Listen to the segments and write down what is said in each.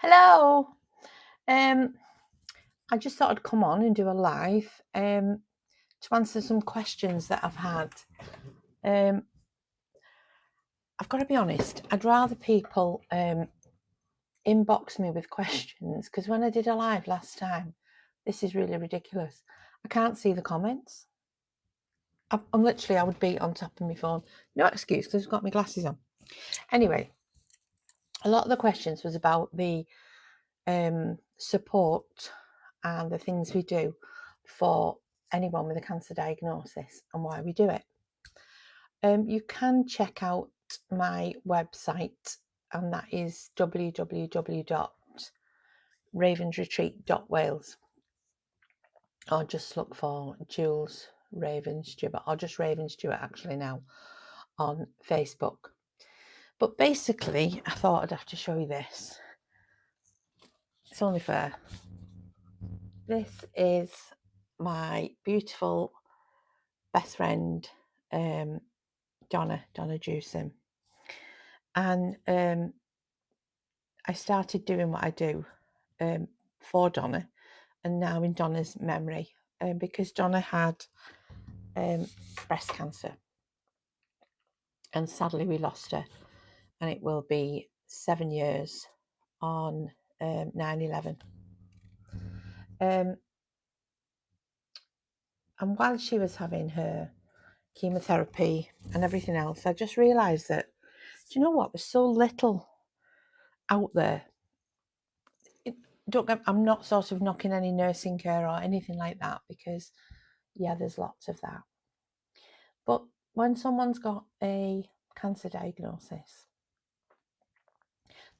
Hello. I just thought I'd come on and do a live to answer some questions that I've had. I've got to be honest, I'd rather people inbox me with questions, because when I did a live last time, this is really ridiculous. I can't see the comments. I would be on top of my phone. No excuse, because I've got my glasses on. Anyway, a lot of the questions was about the support and the things we do for anyone with a cancer diagnosis and why we do it. You can check out my website, and that is www.ravensretreat.wales, or just look for Jules Raven Stewart, or just Raven Stewart actually now on Facebook. But basically, I thought I'd have to show you this. It's only fair. This is my beautiful best friend, Donna Jewson. And I started doing what I do for Donna, and now in Donna's memory, because Donna had breast cancer, and sadly we lost her, and it will be 7 years on 9/11. And while she was having her chemotherapy and everything else, I just realised that, do you know what? There's so little out there. I'm not sort of knocking any nursing care or anything like that, because yeah, there's lots of that. But when someone's got a cancer diagnosis,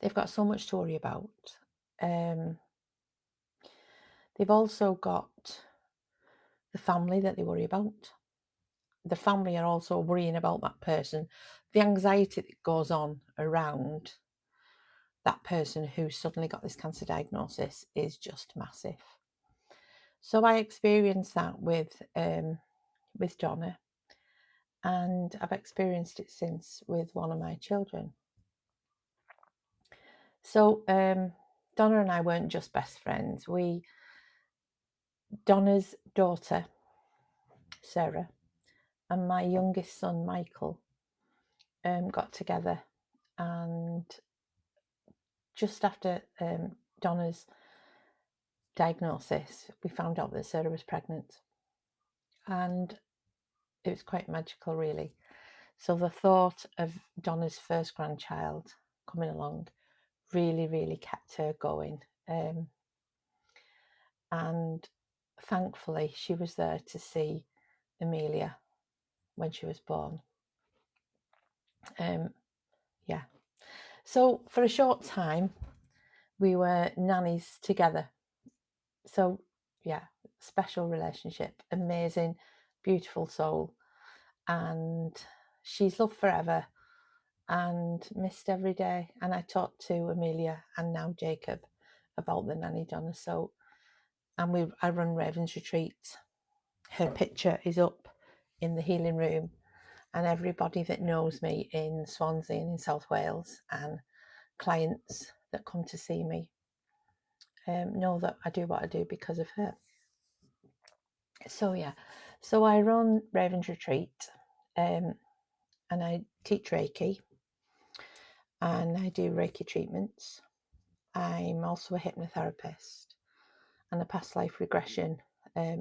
they've got so much to worry about. They've also got the family that they worry about. The family are also worrying about that person. The anxiety that goes on around that person who suddenly got this cancer diagnosis is just massive. So I experienced that with Donna, and I've experienced it since with one of my children. So Donna and I weren't just best friends. Donna's daughter, Sarah, and my youngest son, Michael, got together, and just after Donna's diagnosis, we found out that Sarah was pregnant, and it was quite magical, really. So the thought of Donna's first grandchild coming along really kept her going, and thankfully she was there to see Amelia when she was born. Yeah, so for a short time we were nannies together. So yeah, special relationship, amazing, beautiful soul, and she's loved forever and missed every day. And I talked to Amelia and now Jacob about the nanny Donna. So, and I run Ravens Retreat. Her picture is up in the healing room, and everybody that knows me in Swansea and in South Wales, and clients that come to see me, know that I do what I do because of her. So yeah, so I run Ravens Retreat, and I teach Reiki, and I do Reiki treatments. I'm also a hypnotherapist and a past life regression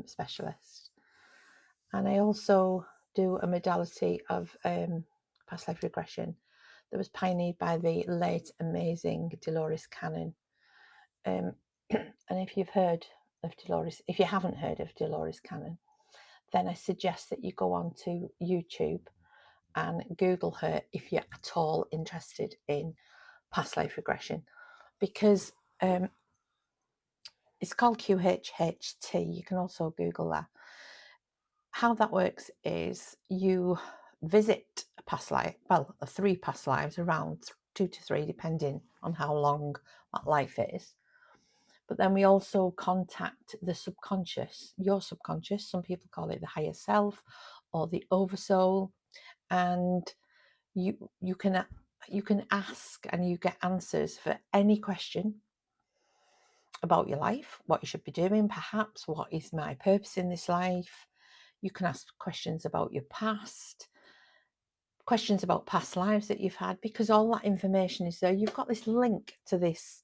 specialist, and I also do a modality of past life regression that was pioneered by the late amazing Dolores Cannon. And if you've heard of Dolores, if you haven't heard of Dolores Cannon, then I suggest that you go on to YouTube and Google her if you're at all interested in past life regression, because it's called QHHT. You can also Google that. How that works is you visit a past life, well, 3 past lives, around 2 to 3, depending on how long that life is. But then we also contact the subconscious, your subconscious. Some people call it the higher self or the oversoul, and you can ask and you get answers for any question about your life, what you should be doing, perhaps what is my purpose in this life. You can ask questions about your past, questions about past lives that you've had, because all that information is there. You've got this link to this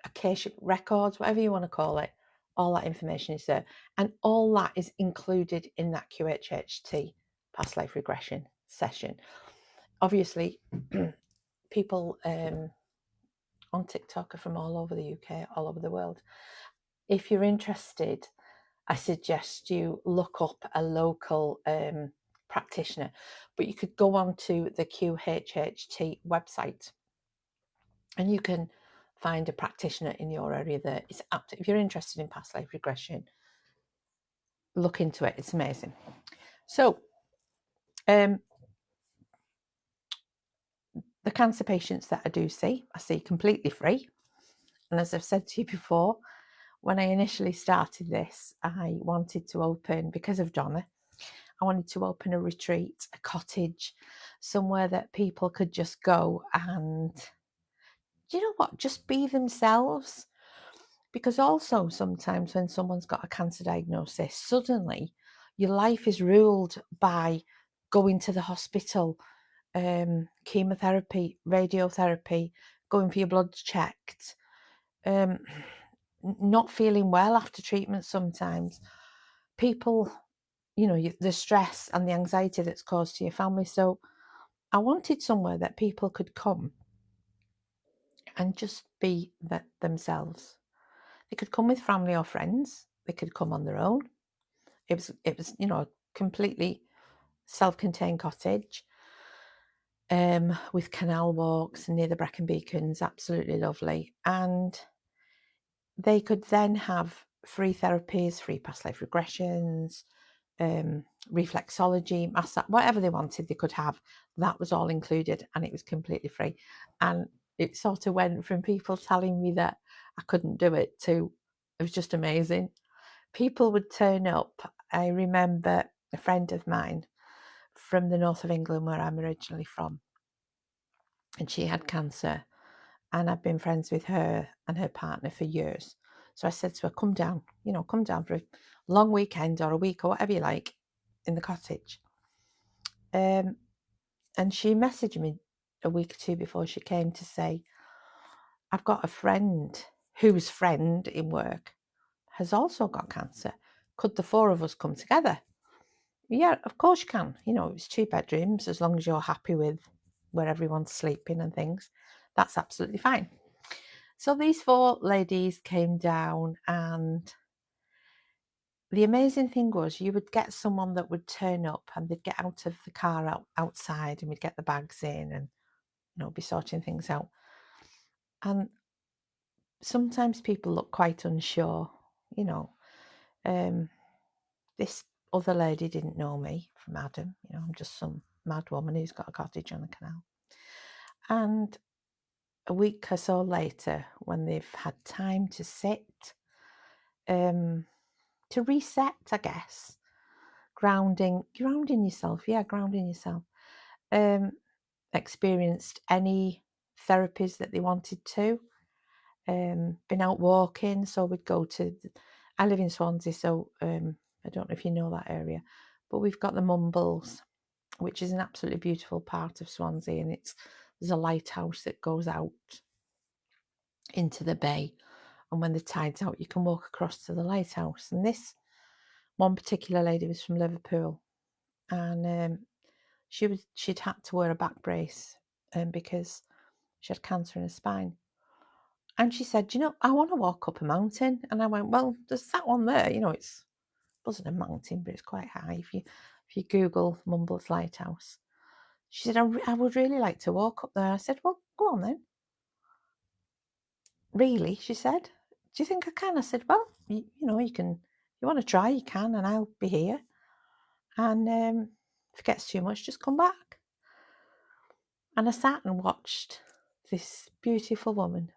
Akashic records, whatever you want to call it. All that information is there, and all that is included in that QHHT past life regression session. Obviously, people on TikTok are from all over the UK, all over the world. If you're interested, I suggest you look up a local practitioner, but you could go on to the QHHT website and you can find a practitioner in your area there. It's if you're interested in past life regression, look into it. It's amazing. So the cancer patients that I see completely free. And as I've said to you before, when I initially started this, I wanted to open, because of Donna, I wanted to open a retreat, a cottage, somewhere that people could just go and, do you know what, just be themselves. Because also sometimes when someone's got a cancer diagnosis, suddenly your life is ruled by going to the hospital, chemotherapy, radiotherapy, going for your blood checked, not feeling well after treatment sometimes. People, the stress and the anxiety that's caused to your family. So I wanted somewhere that people could come and just be themselves. They could come with family or friends. They could come on their own. It was a completely self-contained cottage with canal walks near the Brecon Beacons, absolutely lovely. And they could then have free therapies, free past life regressions, reflexology, massage, whatever they wanted, they could have. That was all included, and it was completely free. And it sort of went from people telling me that I couldn't do it to, it was just amazing. People would turn up. I remember a friend of mine from the north of England, where I'm originally from, and she had cancer, and I've been friends with her and her partner for years. So I said to her, come down for a long weekend or a week or whatever you like in the cottage. And she messaged me a week or two before she came to say, I've got a friend whose friend in work has also got cancer. Could the four of us come together? Yeah, of course you can. It's 2 bedrooms, as long as you're happy with where everyone's sleeping and things. That's absolutely fine. So these 4 ladies came down, and the amazing thing was you would get someone that would turn up and they'd get out of the car outside, and we'd get the bags in and be sorting things out. And sometimes people look quite unsure. This other lady didn't know me from Adam. I'm just some mad woman who's got a cottage on the canal. And a week or so later, when they've had time to sit, to reset, I guess, grounding yourself, experienced any therapies that they wanted to, been out walking. So we'd go to, I live in Swansea, so I don't know if you know that area, but we've got the Mumbles, which is an absolutely beautiful part of Swansea, and there's a lighthouse that goes out into the bay, and when the tide's out you can walk across to the lighthouse. And this one particular lady was from Liverpool, and she'd had to wear a back brace because she had cancer in her spine. And she said, I want to walk up a mountain. And I went, well, there's that one there. It wasn't a mountain, but it's quite high. If you Google Mumbles Lighthouse. She said, I would really like to walk up there. I said, well, go on then. Really? She said, do you think I can? I said, well, you can, you want to try, you can, and I'll be here. And if it gets too much, just come back. And I sat and watched this beautiful woman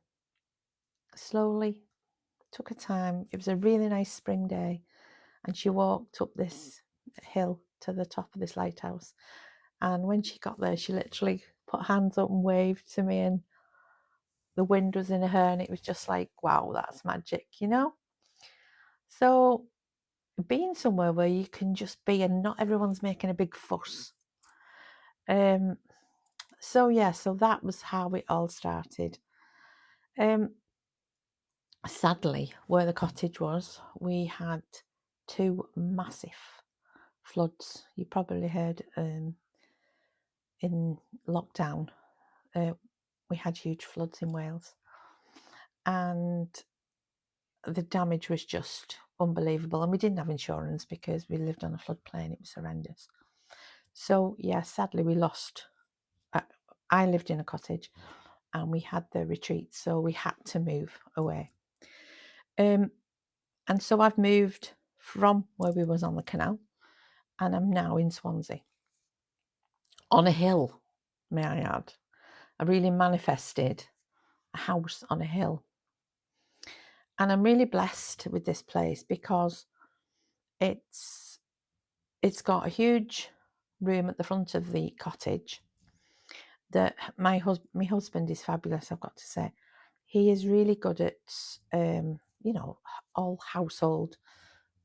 slowly, took her time. It was a really nice spring day, and she walked up this hill to the top of this lighthouse. And when she got there, she literally put hands up and waved to me, and the wind was in her hair, and it was just like, wow, that's magic, you know? So being somewhere where you can just be and not everyone's making a big fuss. So that was how it all started. Sadly, where the cottage was, we had 2 massive floods. You probably heard in lockdown, we had huge floods in Wales, and the damage was just unbelievable. And we didn't have insurance because we lived on a floodplain. It was horrendous. So yeah, sadly we lost. I lived in a cottage, and we had the retreat, so we had to move away. And so I've moved from where we was on the canal, and I'm now in Swansea, on a hill, may I add. I really manifested a house on a hill, and I'm really blessed with this place because it's got a huge room at the front of the cottage that my husband is fabulous, I've got to say. He is really good at all household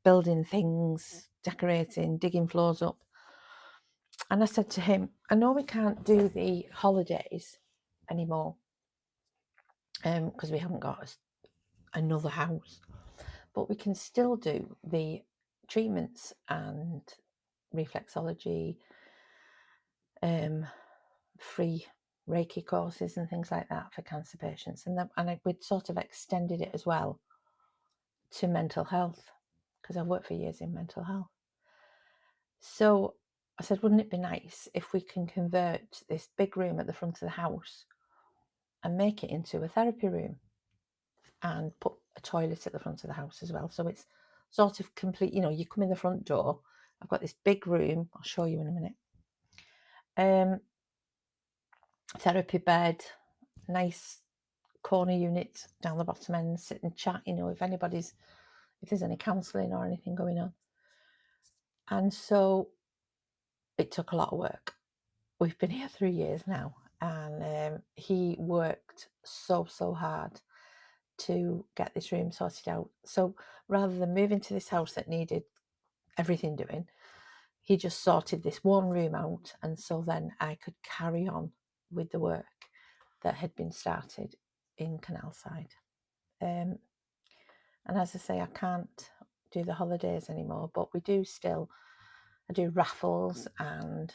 building things, decorating, digging floors up. And I said to him, I know we can't do the holidays anymore because we haven't got another house, but we can still do the treatments and reflexology, free Reiki courses and things like that for cancer patients. And we'd sort of extended it as well to mental health, because I worked for years in mental health. So I said, wouldn't it be nice if we can convert this big room at the front of the house and make it into a therapy room and put a toilet at the front of the house as well? So it's sort of complete, you come in the front door, I've got this big room, I'll show you in a minute. Therapy bed, nice corner unit down the bottom end, sit and chat, if there's any counselling or anything going on. And so it took a lot of work. We've been here 3 years now, and he worked so hard to get this room sorted out. So rather than moving to this house that needed everything doing, he just sorted this one room out, and so then I could carry on with the work that had been started in Canalside. And as I say, I can't do the holidays anymore, but we do still. I do raffles, and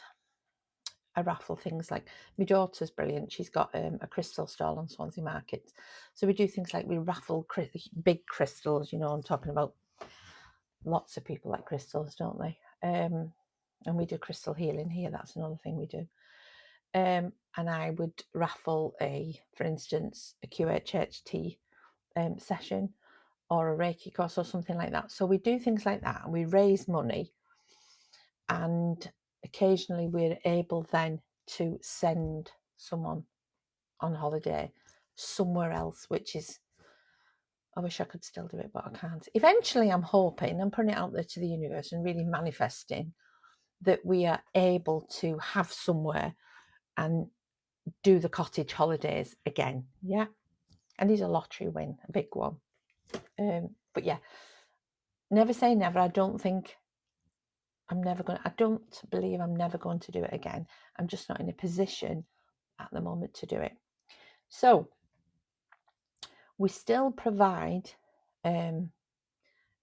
I raffle things like, my daughter's brilliant. She's got a crystal stall on Swansea Market. So we do things like we raffle big crystals, I'm talking about. Lots of people like crystals, don't they? And we do crystal healing here. That's another thing we do. And I would raffle for instance, a QHHT session or a Reiki course or something like that. So we do things like that, and we raise money, and occasionally we're able then to send someone on holiday somewhere else, which is, I wish I could still do it, but I can't. Eventually, I'm hoping, I'm putting it out there to the universe and really manifesting that we are able to have somewhere and do the cottage holidays again. Yeah. And he's a lottery win, a big one. But yeah, never say never. I don't believe I'm never going to do it again. I'm just not in a position at the moment to do it. So we still provide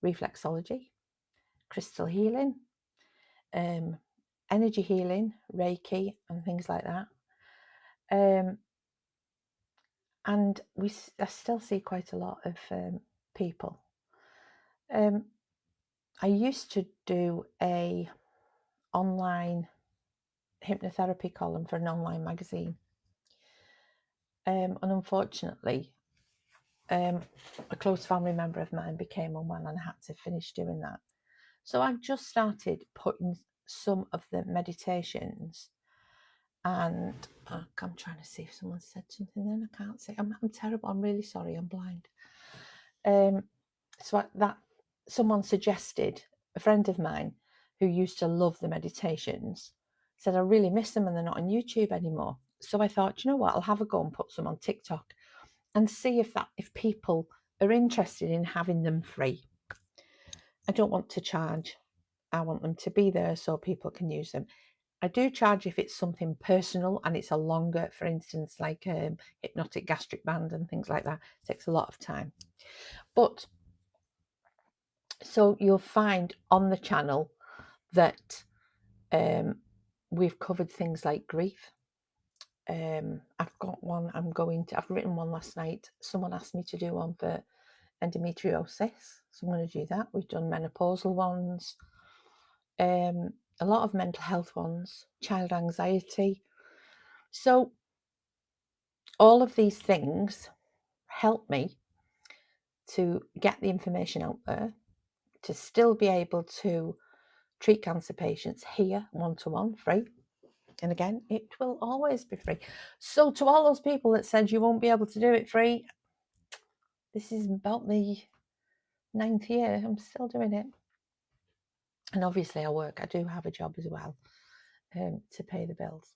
reflexology, crystal healing, energy healing, Reiki, and things like that. And I still see quite a lot of people. I used to do a online hypnotherapy column for an online magazine. And unfortunately, a close family member of mine became unwell, and I had to finish doing that. So I've just started putting some of the meditations, and I'm trying to see if someone said something then. I can't see. I'm terrible. I'm really sorry. I'm blind. So that someone suggested, a friend of mine who used to love the meditations, said I really miss them and they're not on YouTube anymore. So I thought, you know what, I'll have a go and put some on TikTok. and see if people are interested in having them free. I don't want to charge. I want them to be there so people can use them. I do charge if it's something personal and it's a longer, for instance, like hypnotic gastric band and things like that. It takes a lot of time. But so you'll find on the channel that we've covered things like grief. I've got one I've written one last night. Someone asked me to do one for endometriosis, so I'm going to do that. We've done menopausal ones, a lot of mental health ones, child anxiety. So all of these things help me to get the information out there, to still be able to treat cancer patients here one-to-one free. And again, it will always be free. So to all those people that said you won't be able to do it free, this is about the 9th year. I'm still doing it. And obviously I do have a job as well, to pay the bills.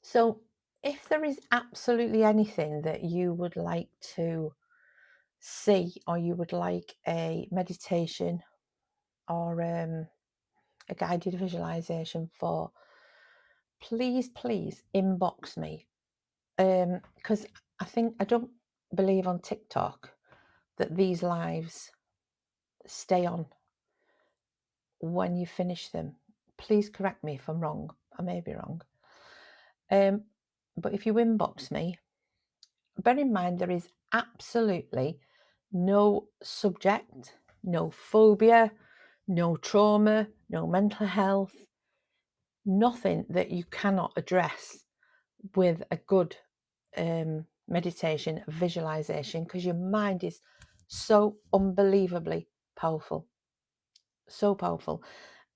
So if there is absolutely anything that you would like to see, or you would like a meditation or a guided visualization for, please inbox me, because I don't believe on TikTok that these lives stay on when you finish them. Please correct me if I'm wrong. I may be wrong. But if you inbox me, bear in mind there is absolutely no subject, no phobia, no trauma, no mental health, nothing that you cannot address with a good meditation, visualization, because your mind is so unbelievably powerful. So powerful.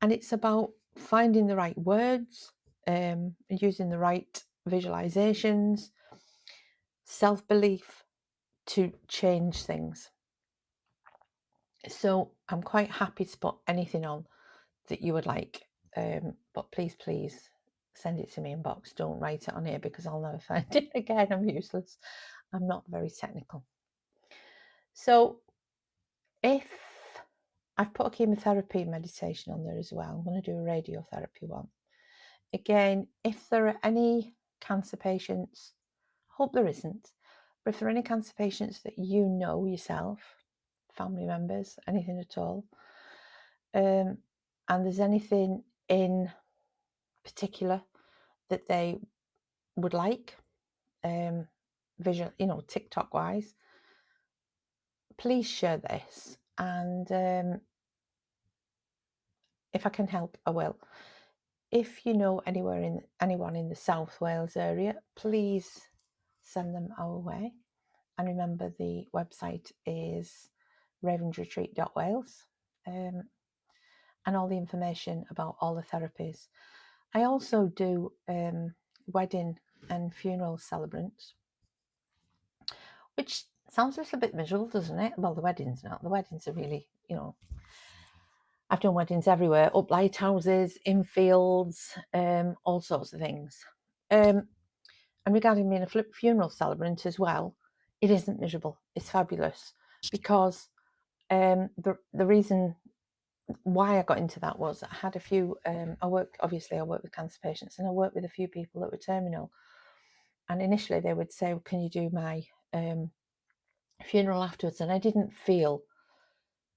And it's about finding the right words, using the right visualizations, self-belief to change things. So I'm quite happy to put anything on that you would like, but please send it to me in box. Don't write it on here because I'll never find it again. I'm useless. I'm not very technical. So if I've put a chemotherapy meditation on there as well, I'm going to do a radiotherapy one. Again, if there are any cancer patients, hope there isn't, but if there are any cancer patients that you know yourself, family members, anything at all, and there's anything in particular that they would like, visual, TikTok wise, please share this, and if I can help, I will. If you know anyone in the South Wales area, please send them our way. And remember, the website is ravensretreat.wales, and all the information about all the therapies. I also do wedding and funeral celebrants, which sounds a little bit miserable, doesn't it? Well, the weddings not. The weddings are really, I've done weddings everywhere, up lighthouses, in fields, all sorts of things. And regarding being a funeral celebrant as well, it isn't miserable. It's fabulous, because the reason why I got into that was I had a few, I work with cancer patients, and I worked with a few people that were terminal. And initially they would say, well, can you do my funeral afterwards? And I didn't feel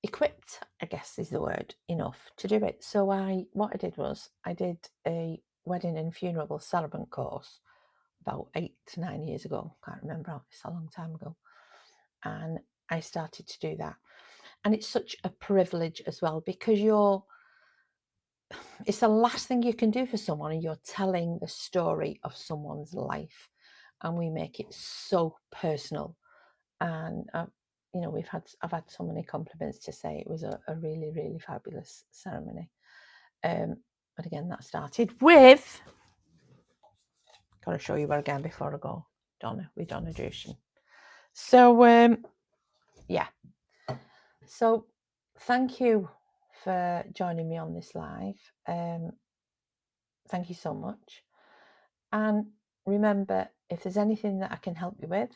equipped, I guess is the word, enough to do it. So what I did was I did a wedding and funeral celebrant course about 8 to 9 years ago. Can't remember, it's a long time ago. And I started to do that. And it's such a privilege as well, because it's the last thing you can do for someone, and you're telling the story of someone's life, and we make it so personal. And I've had so many compliments to say it was a really, really fabulous ceremony. But again, that started with, got to show you where again before I go, Donna Drushin. So yeah, so thank you for joining me on this live. Thank you so much. And remember, if there's anything that I can help you with,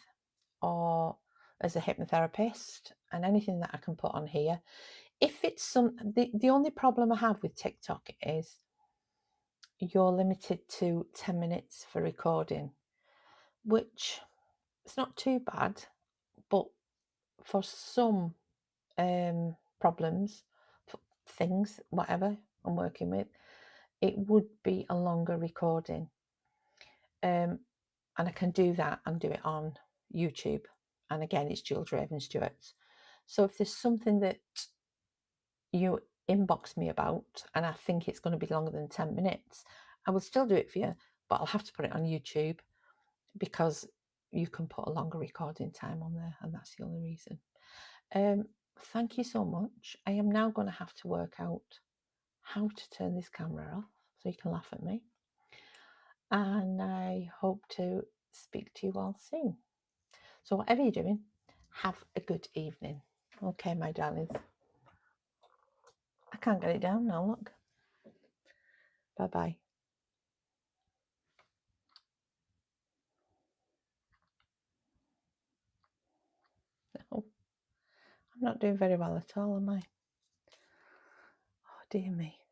or as a hypnotherapist, and anything that I can put on here, if it's the only problem I have with TikTok is you're limited to 10 minutes for recording, which it's not too bad, but for some problems, things, whatever I'm working with, it would be a longer recording. And I can do that and do it on YouTube. And again, it's Jules Raven Stewart's. So if there's something that you inbox me about and I think it's going to be longer than 10 minutes, I will still do it for you, but I'll have to put it on YouTube because you can put a longer recording time on there, and that's the only reason. Thank you so much. I am now going to have to work out how to turn this camera off so you can laugh at me. And I hope to speak to you all soon. So whatever you're doing, have a good evening. Okay, my darlings. I can't get it down now, look. Bye-bye. No, I'm not doing very well at all, am I? Oh, dear me.